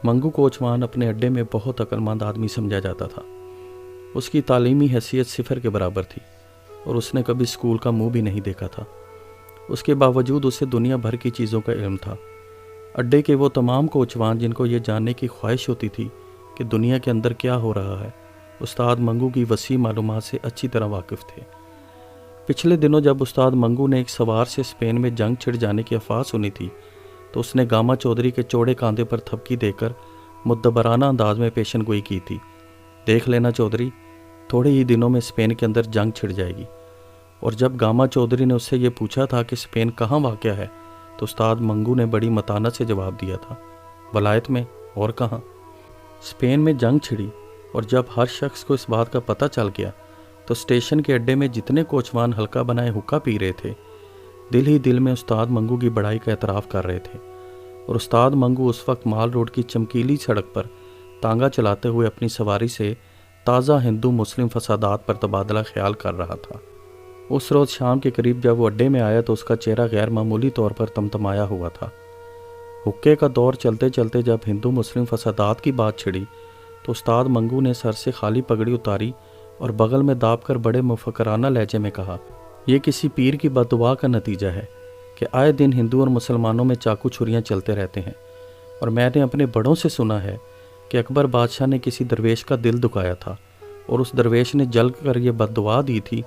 منگو کوچوان اپنے اڈے میں بہت عقلمند آدمی سمجھا جاتا تھا۔ اس کی تعلیمی حیثیت صفر کے برابر تھی اور اس نے کبھی اسکول کا منہ بھی نہیں دیکھا تھا۔ اس کے باوجود اسے دنیا بھر کی چیزوں کا علم تھا۔ اڈے کے وہ تمام کوچوان جن کو یہ جاننے کی خواہش ہوتی تھی کہ دنیا کے اندر کیا ہو رہا ہے، استاد منگو کی وسیع معلومات سے اچھی طرح واقف تھے۔ پچھلے دنوں جب استاد منگو نے ایک سوار سے اسپین میں جنگ چھڑ جانے کی افواہ سنی تھی تو اس نے گاما چودھری کے چوڑے کاندھے پر تھپکی دے کر مدبرانہ انداز میں پیشن گوئی کی تھی، دیکھ لینا چودھری، تھوڑے ہی دنوں میں اسپین کے اندر جنگ چھڑ جائے گی۔ اور جب گاما چودھری نے اس سے یہ پوچھا تھا کہ اسپین کہاں واقع ہے تو استاد منگو نے بڑی متانت سے جواب دیا تھا، ولایت میں، اور کہاں۔ اسپین میں جنگ چھڑی اور جب ہر شخص کو اس بات کا پتہ چل گیا تو اسٹیشن کے اڈے میں جتنے کوچوان ہلکا بنائے حقہ پی رہے تھے دل ہی دل میں استاد منگو کی بڑائی کا اعتراف کر رہے تھے۔ اور استاد منگو اس وقت مال روڈ کی چمکیلی سڑک پر تانگا چلاتے ہوئے اپنی سواری سے تازہ ہندو مسلم فسادات پر تبادلہ خیال کر رہا تھا۔ اس روز شام کے قریب جب وہ اڈے میں آیا تو اس کا چہرہ غیر معمولی طور پر تمتمایا ہوا تھا۔ حقے کا دور چلتے چلتے جب ہندو مسلم فسادات کی بات چھڑی تو استاد منگو نے سر سے خالی پگڑی اتاری اور بغل میں داب کر بڑے مفکرانہ لہجے میں کہا، یہ کسی پیر کی بد دعا کا نتیجہ ہے کہ آئے دن ہندو اور مسلمانوں میں چاقو چھریاں چلتے رہتے ہیں، اور میں نے اپنے بڑوں سے سنا ہے کہ اکبر بادشاہ نے کسی درویش کا دل دکھایا تھا اور اس درویش نے جل کر یہ بد دعا دی تھی،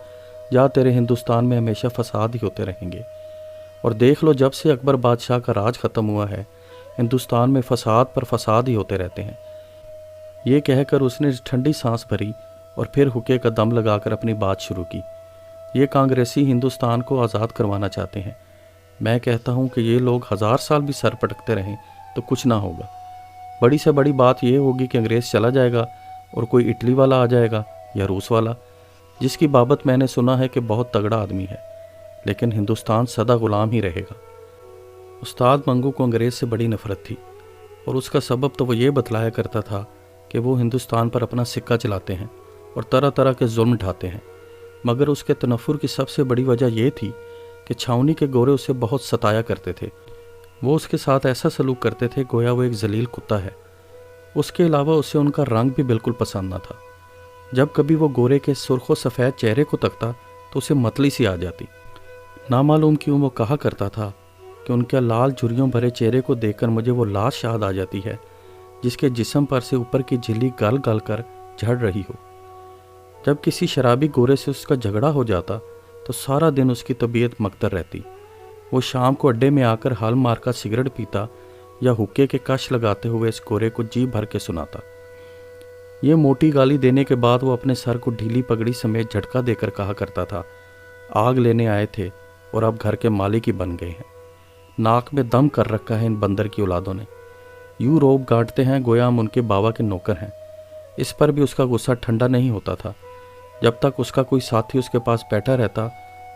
جا تیرے ہندوستان میں ہمیشہ فساد ہی ہوتے رہیں گے۔ اور دیکھ لو جب سے اکبر بادشاہ کا راج ختم ہوا ہے ہندوستان میں فساد پر فساد ہی ہوتے رہتے ہیں۔ یہ کہہ کر اس نے ٹھنڈی سانس بھری اور پھر حقے کا دم لگا کر اپنی بات شروع کی۔ یہ کانگریسی ہندوستان کو آزاد کروانا چاہتے ہیں، میں کہتا ہوں کہ یہ لوگ 1000 سال بھی سر پٹکتے رہیں تو کچھ نہ ہوگا۔ بڑی سے بڑی بات یہ ہوگی کہ انگریز چلا جائے گا اور کوئی اٹلی والا آ جائے گا یا روس والا، جس کی بابت میں نے سنا ہے کہ بہت تگڑا آدمی ہے، لیکن ہندوستان سدا غلام ہی رہے گا۔ استاد منگو کو انگریز سے بڑی نفرت تھی اور اس کا سبب تو وہ یہ بتلایا کرتا تھا کہ وہ ہندوستان پر اپنا سکہ چلاتے ہیں اور طرح طرح کے ظلم ڈھاتے ہیں، مگر اس کے تنفر کی سب سے بڑی وجہ یہ تھی کہ چھاؤنی کے گورے اسے بہت ستایا کرتے تھے۔ وہ اس کے ساتھ ایسا سلوک کرتے تھے گویا وہ ایک ذلیل کتا ہے۔ اس کے علاوہ اسے ان کا رنگ بھی بالکل پسند نہ تھا۔ جب کبھی وہ گورے کے سرخ و سفید چہرے کو تکتا تو اسے متلی سی آ جاتی۔ نامعلوم کیوں وہ کہا کرتا تھا کہ ان کے لال جھریوں بھرے چہرے کو دیکھ کر مجھے وہ لاش یاد آ جاتی ہے جس کے جسم پر سے اوپر کی جھلی گل گل کر جھڑ رہی ہو۔ جب کسی شرابی گورے سے اس کا جھگڑا ہو جاتا تو سارا دن اس کی طبیعت مکدر رہتی۔ وہ شام کو اڈے میں آ کر ہل مار کر سگریٹ پیتا یا حقے کے کش لگاتے ہوئے اس گورے کو جی بھر کے سناتا۔ یہ موٹی گالی دینے کے بعد وہ اپنے سر کو ڈھیلی پگڑی سمیت جھٹکا دے کر کہا کرتا تھا، آگ لینے آئے تھے اور اب گھر کے مالک ہی بن گئے ہیں۔ ناک میں دم کر رکھا ہے ان بندر کی اولادوں نے، یوں روب گاٹتے ہیں گویا ہم ان کے بابا کے نوکر ہیں۔ اس پر بھی اس کا غصہ ٹھنڈا نہیں ہوتا تھا۔ جب تک اس کا کوئی ساتھی اس کے پاس بیٹھا رہتا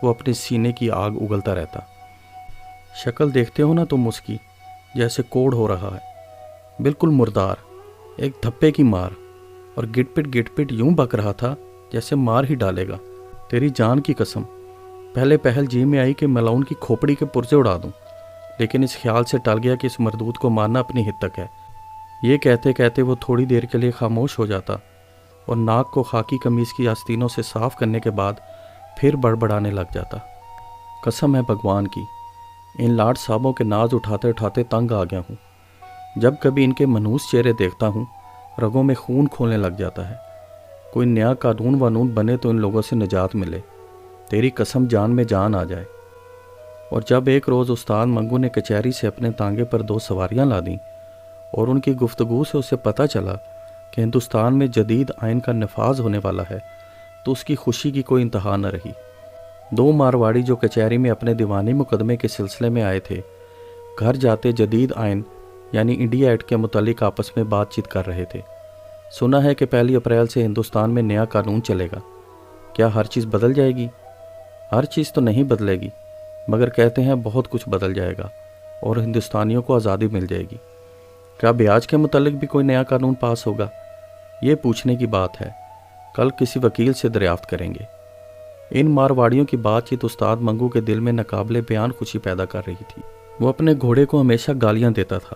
وہ اپنے سینے کی آگ اگلتا رہتا۔ شکل دیکھتے ہو نا تم اس کی، جیسے کوڑ ہو رہا ہے، بالکل مردار، ایک دھپے کی مار، اور گٹ پٹ یوں بک رہا تھا جیسے مار ہی ڈالے گا۔ تیری جان کی قسم، پہلے پہل جی میں آئی کہ ملاؤن کی کھوپڑی کے پرزے اڑا دوں، لیکن اس خیال سے ٹل گیا کہ اس مردود کو مارنا اپنی حد تک ہے۔ یہ کہتے کہتے وہ تھوڑی دیر کے لیے خاموش ہو جاتا اور ناک کو خاکی قمیص کی آستینوں سے صاف کرنے کے بعد پھر بڑبڑانے لگ جاتا۔ قسم ہے بھگوان کی، ان لاٹ صاحبوں کے ناز اٹھاتے اٹھاتے تنگ آ گیا ہوں۔ جب کبھی ان کے منحوس چہرے دیکھتا ہوں رگوں میں خون کھولنے لگ جاتا ہے۔ کوئی نیا قانون وانون بنے تو ان لوگوں سے نجات ملے، تیری قسم جان میں جان آ جائے۔ اور جب ایک روز استاد منگو نے کچہری سے اپنے تانگے پر 2 سواریاں لا دیں اور ان کی گفتگو سے اسے پتہ چلا کہ ہندوستان میں جدید آئین کا نفاذ ہونے والا ہے تو اس کی خوشی کی کوئی انتہا نہ رہی۔ 2 مارواڑی جو کچہری میں اپنے دیوانی مقدمے کے سلسلے میں آئے تھے گھر جاتے جدید آئین یعنی انڈیا ایکٹ کے متعلق آپس میں بات چیت کر رہے تھے۔ سنا ہے کہ 1 اپریل سے ہندوستان میں نیا قانون چلے گا۔ کیا ہر چیز بدل جائے گی؟ ہر چیز تو نہیں بدلے گی، مگر کہتے ہیں بہت کچھ بدل جائے گا اور ہندوستانیوں کو آزادی مل جائے گی۔ کیا بیاج کے متعلق بھی کوئی نیا قانون پاس ہوگا؟ یہ پوچھنے کی بات ہے، کل کسی وکیل سے دریافت کریں گے۔ ان مارواڑیوں کی بات چیت استاد منگو کے دل میں ناقابل بیان خوشی پیدا کر رہی تھی۔ وہ اپنے گھوڑے کو ہمیشہ گالیاں دیتا تھا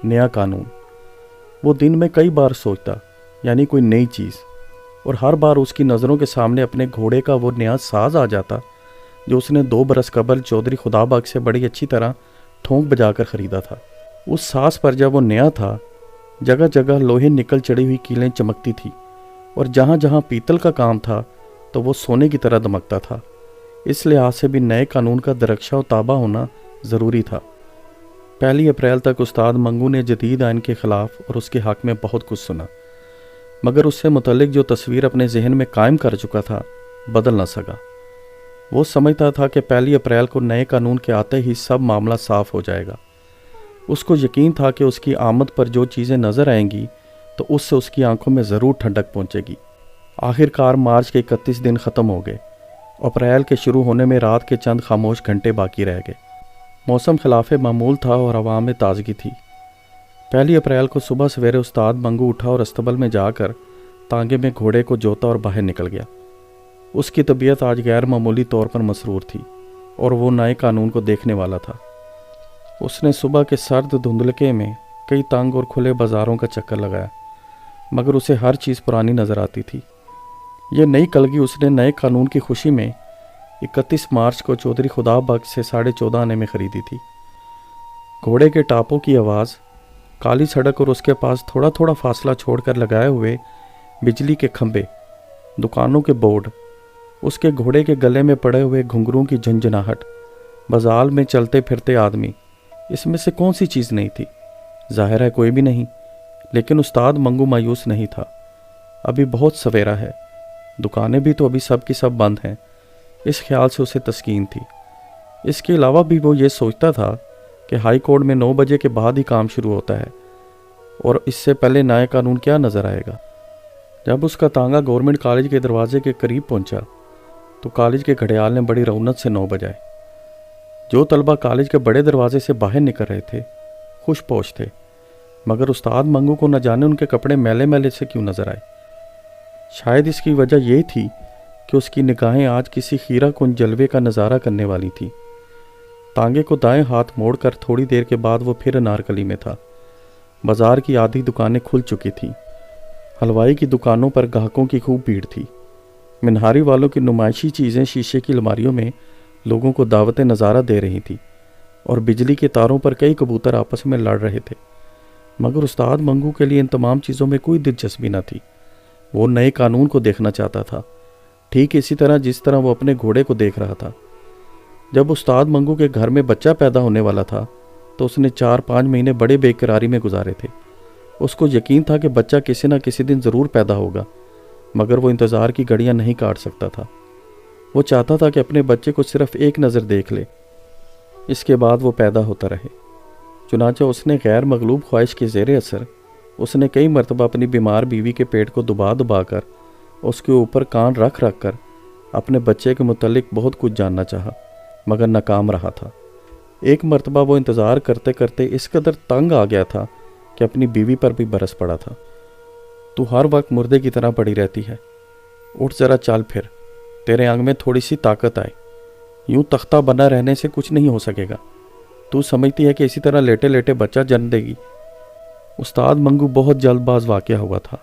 نیا قانون۔ وہ دن میں کئی بار سوچتا، یعنی کوئی نئی چیز، اور ہر بار اس کی نظروں کے سامنے اپنے گھوڑے کا وہ نیا ساز آ جاتا جو اس نے 2 برس قبل چودھری خدا بخش سے بڑی اچھی طرح ٹھونک بجا کر خریدا تھا۔ اس ساز پر جب وہ نیا تھا، جگہ جگہ لوہے نکل چڑھی ہوئی کیلیں چمکتی تھی، اور جہاں جہاں پیتل کا کام تھا تو وہ سونے کی طرح دمکتا تھا۔ اس لحاظ سے بھی نئے قانون کا درخشہ و تابع ہونا ضروری تھا۔ 1 اپریل تک استاد منگو نے جدید آئین کے خلاف اور اس کے حق میں بہت کچھ سنا، مگر اس سے متعلق جو تصویر اپنے ذہن میں قائم کر چکا تھا بدل نہ سکا۔ وہ سمجھتا تھا کہ 1 اپریل کو نئے قانون کے آتے ہی سب معاملہ صاف ہو جائے گا۔ اس کو یقین تھا کہ اس کی آمد پر جو چیزیں نظر آئیں گی تو اس سے اس کی آنکھوں میں ضرور ٹھنڈک پہنچے گی۔ آخر کار مارچ کے 31 دن ختم ہو گئے۔ اپریل کے شروع ہونے میں رات کے چند خاموش گھنٹے باقی رہ گئے۔ موسم خلاف معمول تھا اور ہوا میں تازگی تھی۔ 1 اپریل کو صبح سویرے استاد منگو اٹھا اور استبل میں جا کر تانگے میں گھوڑے کو جوتا اور باہر نکل گیا۔ اس کی طبیعت آج غیر معمولی طور پر مسرور تھی اور وہ نئے قانون کو دیکھنے والا تھا۔ اس نے صبح کے سرد دھندلکے میں کئی تنگ اور کھلے بازاروں کا چکر لگایا، مگر اسے ہر چیز پرانی نظر آتی تھی۔ یہ نئی کلگی اس نے نئے قانون کی خوشی میں 31 مارچ کو چودھری خدا بخش سے 14.5 آنے میں خریدی تھی۔ گھوڑے کے ٹاپوں کی آواز، کالی سڑک اور اس کے پاس تھوڑا تھوڑا فاصلہ چھوڑ کر لگائے ہوئے بجلی کے کھمبے، دکانوں کے بورڈ، اس کے گھوڑے کے گلے میں پڑے ہوئے گھنگروں کی جھنجھناہٹ، بازار میں چلتے پھرتے آدمی، اس میں سے کون سی چیز نہیں تھی؟ ظاہر ہے کوئی بھی نہیں، لیکن استاد منگو مایوس نہیں تھا۔ ابھی بہت سویرا ہے، دکانیں بھی تو ابھی سب کی سب بند ہیں، اس خیال سے اسے تسکین تھی۔ اس کے علاوہ بھی وہ یہ سوچتا تھا کہ ہائی کورٹ میں 9 بجے کے بعد ہی کام شروع ہوتا ہے، اور اس سے پہلے نیا قانون کیا نظر آئے گا۔ جب اس کا تانگا گورنمنٹ کالج کے دروازے کے قریب پہنچا تو کالج کے گھڑیال نے بڑی رونق سے 9 بجائے۔ جو طلبہ کالج کے بڑے دروازے سے باہر نکل رہے تھے خوش پوش تھے، مگر استاد منگو کو نہ جانے ان کے کپڑے میلے میلے سے کیوں نظر آئے۔ شاید اس کی وجہ یہ تھی کہ اس کی نگاہیں آج کسی خیرہ کن جلوے کا نظارہ کرنے والی تھی۔ تانگے کو دائیں ہاتھ موڑ کر تھوڑی دیر کے بعد وہ پھر انارکلی میں تھا۔ بازار کی آدھی دکانیں کھل چکی تھیں۔ حلوائی کی دکانوں پر گاہکوں کی خوب بھیڑ تھی۔ منہاری والوں کی نمائشی چیزیں شیشے کی الماریوں میں لوگوں کو دعوت نظارہ دے رہی تھیں، اور بجلی کے تاروں پر کئی کبوتر آپس میں لڑ رہے تھے۔ مگر استاد منگو کے لیے ان تمام چیزوں میں کوئی دلچسپی نہ تھی۔ وہ نئے قانون کو دیکھنا چاہتا تھا، ٹھیک اسی طرح جس طرح وہ اپنے گھوڑے کو دیکھ رہا تھا۔ جب استاد منگو کے گھر میں بچہ پیدا ہونے والا تھا تو اس نے 4-5 مہینے بڑے بے قراری میں گزارے تھے۔ اس کو یقین تھا کہ بچہ کسی نہ کسی دن ضرور پیدا ہوگا، مگر وہ انتظار کی گھڑیاں نہیں کاٹ سکتا تھا۔ وہ چاہتا تھا کہ اپنے بچے کو صرف ایک نظر دیکھ لے، اس کے بعد وہ پیدا ہوتا رہے۔ چنانچہ اس نے غیر مغلوب خواہش کے زیر اثر اس نے کئی مرتبہ اپنی بیمار بیوی کے پیٹ کو دبا دبا کر اس کے اوپر کان رکھ رکھ کر اپنے بچے کے متعلق بہت کچھ جاننا چاہا، مگر ناکام رہا تھا۔ ایک مرتبہ وہ انتظار کرتے کرتے اس قدر تنگ آ گیا تھا کہ اپنی بیوی پر بھی برس پڑا تھا۔ تو ہر وقت مردے کی طرح پڑی رہتی ہے، اٹھ ذرا چل پھر، تیرے انگ میں تھوڑی سی طاقت آئے، یوں تختہ بنا رہنے سے کچھ نہیں ہو سکے گا۔ تو سمجھتی ہے کہ اسی طرح لیٹے لیٹے بچہ جنم دے گی؟ استاد منگو بہت جلد باز واقع ہوا تھا۔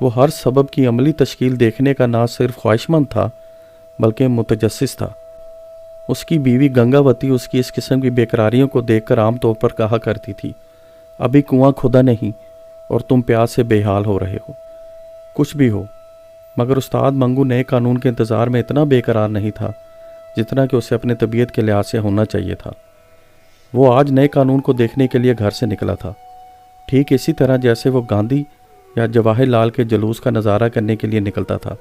وہ ہر سبب کی عملی تشکیل دیکھنے کا نہ صرف خواہش مند تھا بلکہ متجسس تھا۔ اس کی بیوی گنگاوتی اس کی اس قسم کی بے قراریوں کو دیکھ کر عام طور پر کہا کرتی تھی، ابھی کنواں کھدا نہیں اور تم پیاس سے بے حال ہو رہے ہو۔ کچھ بھی ہو، مگر استاد منگو نئے قانون کے انتظار میں اتنا بے قرار نہیں تھا جتنا کہ اسے اپنے طبیعت کے لحاظ سے ہونا چاہیے تھا۔ وہ آج نئے قانون کو دیکھنے کے لیے گھر سے نکلا تھا، ٹھیک اسی طرح جیسے وہ گاندھی یا جواہر لال کے جلوس کا نظارہ کرنے کے لیے نکلتا تھا۔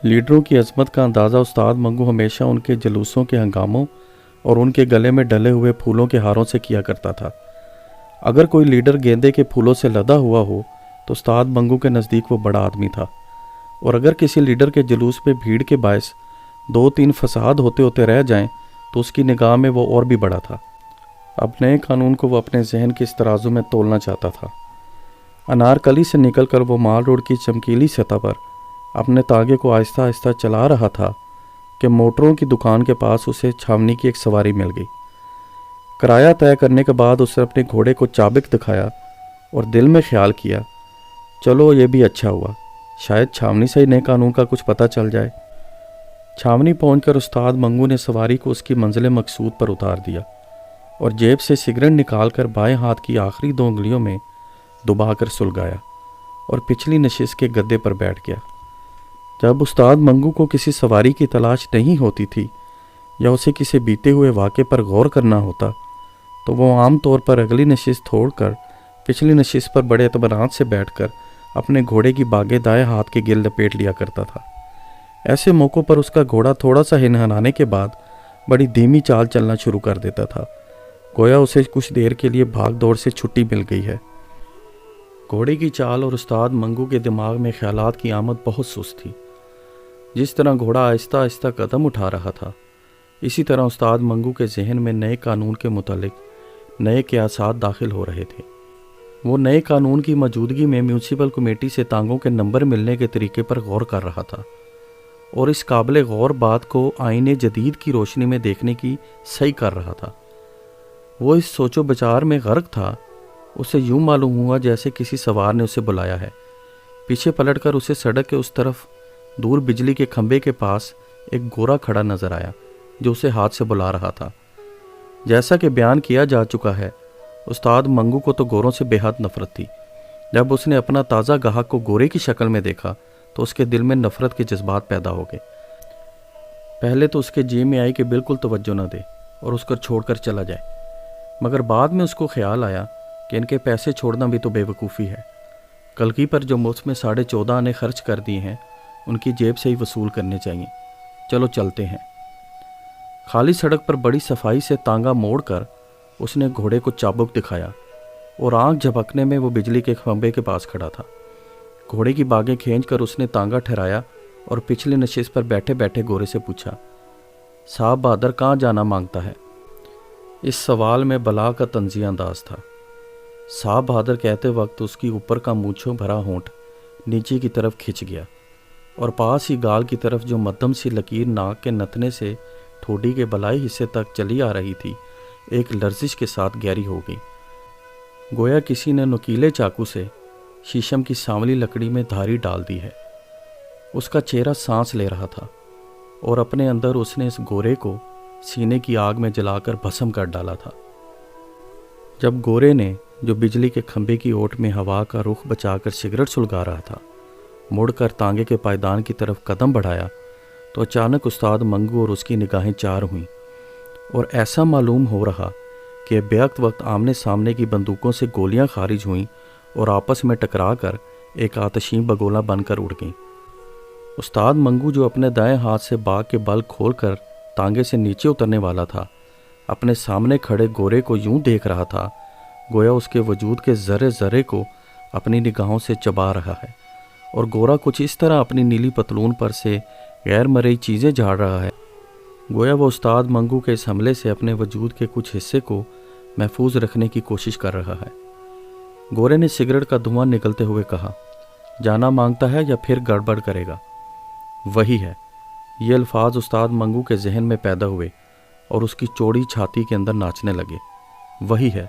لیڈروں کی عظمت کا اندازہ استاد منگو ہمیشہ ان کے جلوسوں کے ہنگاموں اور ان کے گلے میں ڈلے ہوئے پھولوں کے ہاروں سے کیا کرتا تھا۔ اگر کوئی لیڈر گیندے کے پھولوں سے لدا ہوا ہو تو استاد منگو کے نزدیک وہ بڑا آدمی تھا، اور اگر کسی لیڈر کے جلوس میں بھیڑ کے باعث 2-3 فساد ہوتے ہوتے رہ جائیں تو اس کی نگاہ میں وہ اور بھی بڑا تھا۔ اب نئے قانون کو وہ اپنے ذہن کے اس ترازو میں تولنا چاہتا تھا۔ انارکلی سے نکل کر وہ مال روڈ کی چمکیلی سطح پر اپنے تاغے کو آہستہ آہستہ چلا رہا تھا کہ موٹروں کی دکان کے پاس اسے چھاونی کی ایک سواری مل گئی۔ کرایہ طے کرنے کے بعد اس نے اپنے گھوڑے کو چابک دکھایا اور دل میں خیال کیا، چلو یہ بھی اچھا ہوا، شاید چھاونی سے ہی نئے قانون کا کچھ پتہ چل جائے۔ چھاونی پہنچ کر استاد منگو نے سواری کو اس کی منزل مقصود پر اتار دیا اور جیب سے سگریٹ نکال کر بائیں ہاتھ کی آخری 2 انگلیوں میں دبا کر سلگایا اور پچھلی نشست کے گدے پر بیٹھ گیا۔ جب استاد منگو کو کسی سواری کی تلاش نہیں ہوتی تھی یا اسے کسی بیتے ہوئے واقعے پر غور کرنا ہوتا تو وہ عام طور پر اگلی نشست چھوڑ کر پچھلی نشست پر بڑے اطمینان سے بیٹھ کر اپنے گھوڑے کی باگیں دائیں ہاتھ کے گرد لپیٹ لیا کرتا تھا۔ ایسے موقعوں پر اس کا گھوڑا تھوڑا سا ہنہنانے کے بعد بڑی دھیمی چال چلنا شروع کر دیتا تھا، گویا اسے کچھ دیر کے لیے بھاگ دوڑ سے چھٹی مل گئی ہے۔ گھوڑے کی چال اور استاد منگو کے دماغ میں خیالات کی آمد بہت سست تھی۔ جس طرح گھوڑا آہستہ آہستہ قدم اٹھا رہا تھا، اسی طرح استاد منگو کے ذہن میں نئے قانون کے متعلق نئے قیاسات داخل ہو رہے تھے۔ وہ نئے قانون کی موجودگی میں میونسپل کمیٹی سے تانگوں کے نمبر ملنے کے طریقے پر غور کر رہا تھا اور اس قابل غور بات کو آئین جدید کی روشنی میں دیکھنے کی صحیح کر رہا تھا۔ وہ اس سوچ و بچار میں غرق تھا، اسے یوں معلوم ہوا جیسے کسی سوار نے اسے بلایا ہے۔ پیچھے پلٹ کر اسے سڑک کے اس طرف دور بجلی کے کھمبے کے پاس ایک گورا کھڑا نظر آیا جو اسے ہاتھ سے بلا رہا تھا۔ جیسا کہ بیان کیا جا چکا ہے، استاد منگو کو تو گوروں سے بے حد نفرت تھی۔ جب اس نے اپنا تازہ گاہک کو گورے کی شکل میں دیکھا تو اس کے دل میں نفرت کے جذبات پیدا ہو گئے۔ پہلے تو اس کے جی میں آئی کہ بالکل توجہ نہ دے اور اس کو چھوڑ کر چلا جائے، مگر بعد میں اس کو خیال آیا کہ ان کے پیسے چھوڑنا بھی تو بے وقوفی ہے۔ کلکی پر جو مفت میں 14.5 آنے خرچ کر دیے ہیں ان کی جیب سے ہی وصول کرنے چاہیے۔ چلو چلتے ہیں۔ خالی سڑک پر بڑی صفائی سے تانگا موڑ کر اس نے گھوڑے کو چابک دکھایا اور آنکھ جھپکنے میں وہ بجلی کے کھمبے کے پاس کھڑا تھا۔ گھوڑے کی باگیں کھینچ کر اس نے تانگا ٹھہرایا اور پچھلی نشست پر بیٹھے بیٹھے گورے سے پوچھا، صاحب بہادر کہاں جانا مانگتا ہے؟ اس سوال میں بلا کا طنزیہ انداز تھا۔ صاحب بہادر کہتے وقت اس کی اوپر کا مونچھوں بھرا ہونٹ نیچے کی طرف کھنچ گیا اور پاس ہی گال کی طرف جو مدھم سی لکیر ناک کے نتنے سے ٹھوڈی کے بلائی حصے تک چلی آ رہی تھی ایک لرزش کے ساتھ گہری ہو گئی، گویا کسی نے نکیلے چاقو سے شیشم کی سانولی لکڑی میں دھاری ڈال دی ہے۔ اس کا چہرہ سانس لے رہا تھا اور اپنے اندر اس نے اس گورے کو سینے کی آگ میں جلا کر بھسم کر ڈالا تھا۔ جب گورے نے جو بجلی کے کھمبے کی اوٹ میں ہوا کا رخ بچا کر سگریٹ سلگا رہا تھا مڑ کر تانگے کے پائیدان کی طرف قدم بڑھایا تو اچانک استاد منگو اور اس کی نگاہیں چار ہوئیں اور ایسا معلوم ہو رہا کہ بیک وقت آمنے سامنے کی بندوقوں سے گولیاں خارج ہوئیں اور آپس میں ٹکرا کر ایک آتشین بگولا بن کر اڑ گئیں۔ استاد منگو جو اپنے دائیں ہاتھ سے باغ کے بل کھول کر تانگے سے نیچے اترنے والا تھا، اپنے سامنے کھڑے گورے کو یوں دیکھ رہا تھا گویا اس کے وجود کے ذرے ذرے کو اپنی نگاہوں سے چبا رہا ہے، اور گورا کچھ اس طرح اپنی نیلی پتلون پر سے غیر مرئی چیزیں جھاڑ رہا ہے گویا وہ استاد منگو کے اس حملے سے اپنے وجود کے کچھ حصے کو محفوظ رکھنے کی کوشش کر رہا ہے۔ گورے نے سگریٹ کا دھواں نکلتے ہوئے کہا، جانا مانگتا ہے یا پھر گڑبڑ کرے گا؟ وہی ہے۔ یہ الفاظ استاد منگو کے ذہن میں پیدا ہوئے اور اس کی چوڑی چھاتی کے اندر ناچنے لگے۔ وہی ہے۔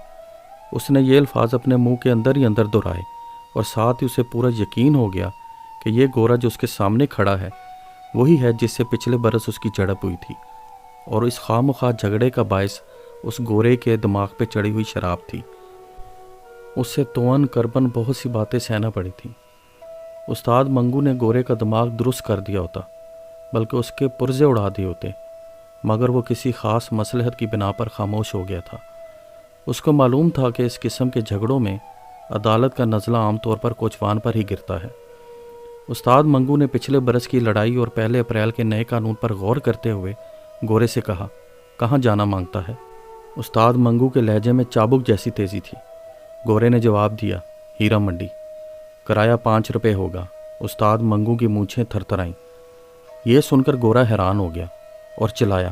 اس نے یہ الفاظ اپنے منہ کے اندر ہی اندر دہرائے اور ساتھ ہی اسے پورا یقین ہو گیا کہ یہ گورا جو اس کے سامنے کھڑا ہے وہی ہے جس سے پچھلے برس اس کی جھڑپ ہوئی تھی، اور اس خواہ مخواہ جھگڑے کا باعث اس گورے کے دماغ پہ چڑھی ہوئی شراب تھی۔ اس سے توان کربن بہت سی باتیں سہنا پڑی تھیں۔ استاد منگو نے گورے کا دماغ درست کر دیا ہوتا، بلکہ اس کے پرزے اڑا دیے ہوتے، مگر وہ کسی خاص مصلحت کی بنا پر خاموش ہو گیا تھا۔ اس کو معلوم تھا کہ اس قسم کے جھگڑوں میں عدالت کا نزلہ عام طور پر کوچوان پر ہی گرتا ہے۔ استاد منگو نے پچھلے برس کی لڑائی اور 1 اپریل کے نئے قانون پر غور کرتے ہوئے گورے سے کہا، کہاں جانا مانگتا ہے؟ استاد منگو کے لہجے میں چابک جیسی تیزی تھی۔ گورے نے جواب دیا، ہیرا منڈی۔ کرایہ 5 روپے ہوگا۔ استاد منگو کی مونچھیں تھر تھر آئیں۔ یہ سن کر گورا حیران ہو گیا اور چلایا،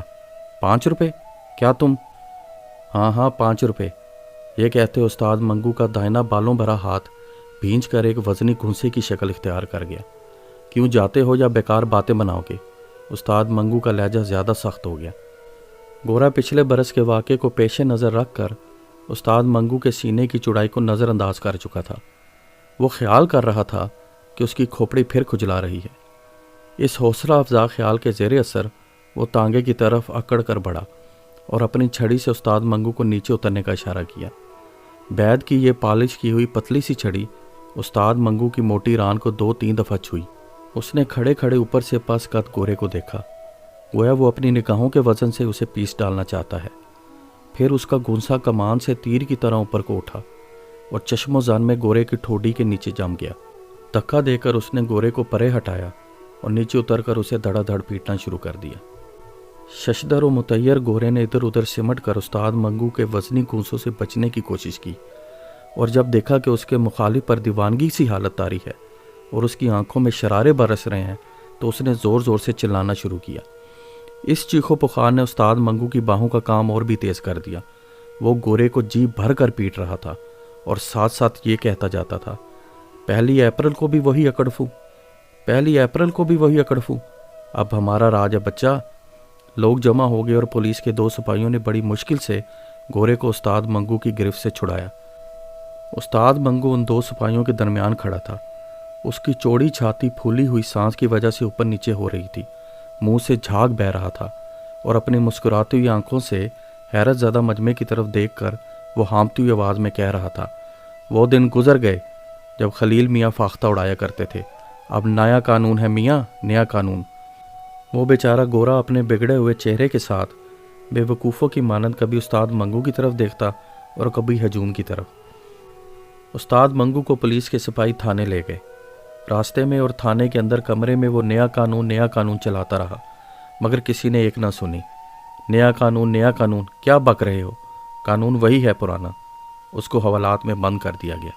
5 روپے؟ کیا تم؟ ہاں 5 روپے۔ یہ کہتے استاد منگو کا دائنا بالوں بھرا ہاتھ بھینچ کر ایک وزنی گھنسے کی شکل اختیار کر گیا۔ کیوں جاتے ہو یا بیکار باتیں بناؤ گے؟ استاد منگو کا لہجہ زیادہ سخت ہو گیا۔ گورا پچھلے برس کے واقعے کو پیش نظر رکھ کر استاد منگو کے سینے کی چوڑائی کو نظر انداز کر چکا تھا۔ وہ خیال کر رہا تھا کہ اس کی کھوپڑی پھر کھجلا رہی ہے۔ اس حوصلہ افزا خیال کے زیر اثر وہ تانگے کی طرف اکڑ کر بڑھا اور اپنی چھڑی سے استاد منگو کو نیچے اترنے کا اشارہ کیا۔ بیت کی یہ پالش کی ہوئی پتلی سی چھڑی استاد منگو کی موٹی ران کو 2-3 دفعہ چھوئی۔ اس نے کھڑے کھڑے اوپر سے پس قد گورے کو دیکھا، گویا وہ اپنی نگاہوں کے وزن سے اسے پیس ڈالنا چاہتا ہے۔ پھر اس کا گونسا کمان سے تیر کی طرح اوپر کو اٹھا اور چشم و زن میں گورے کی ٹھوڈی کے نیچے جم گیا۔ دھکا دے کر اس نے گورے کو پرے ہٹایا اور نیچے اتر کر اسے دھڑا دھڑ پیٹنا شروع کر دیا۔ ششدر و متیر گورے نے ادھر ادھر سمٹ کر استاد منگو کے وزنی گونسوں سے بچنے کی کوشش کی، اور جب دیکھا کہ اس کے مخالف پر دیوانگی سی حالت طاری ہے اور اس کی آنکھوں میں شرارے برس رہے ہیں تو اس نے زور زور سے چلانا شروع کیا۔ اس چیخو پخار نے استاد منگو کی باہوں کا کام اور بھی تیز کر دیا۔ وہ گورے کو جی بھر کر پیٹ رہا تھا اور ساتھ ساتھ یہ کہتا جاتا تھا، 1 اپریل کو بھی وہی اکڑفو، 1 اپریل کو بھی وہی اکڑفو، اب ہمارا راج ہے بچہ۔ لوگ جمع ہو گئے اور پولیس کے 2 سپاہیوں نے بڑی مشکل سے گورے کو استاد منگو کی گرفت سے چھڑایا۔ استاد منگو ان 2 سپاہیوں کے درمیان کھڑا تھا۔ اس کی چوڑی چھاتی پھولی ہوئی سانس کی وجہ سے اوپر نیچے ہو رہی تھی، منہ سے جھاگ بہہ رہا تھا اور اپنی مسکراتی ہوئی آنکھوں سے حیرت زدہ مجمع کی طرف دیکھ کر وہ ہانپتی ہوئی آواز میں کہہ رہا تھا، وہ دن گزر گئے جب خلیل میاں فاختہ اڑایا کرتے تھے، اب نیا قانون ہے میاں، نیا قانون۔ وہ بیچارہ گورا اپنے بگڑے ہوئے چہرے کے ساتھ بے وقوفوں کی مانند کبھی استاد منگو کی طرف دیکھتا اور کبھی ہجوم کی طرف۔ استاد منگو کو پولیس کے سپاہی تھانے لے گئے۔ راستے میں اور تھانے کے اندر کمرے میں وہ نیا قانون چلاتا رہا، مگر کسی نے ایک نہ سنی۔ نیا قانون کیا بک رہے ہو، قانون وہی ہے پرانا۔ اس کو حوالات میں بند کر دیا گیا۔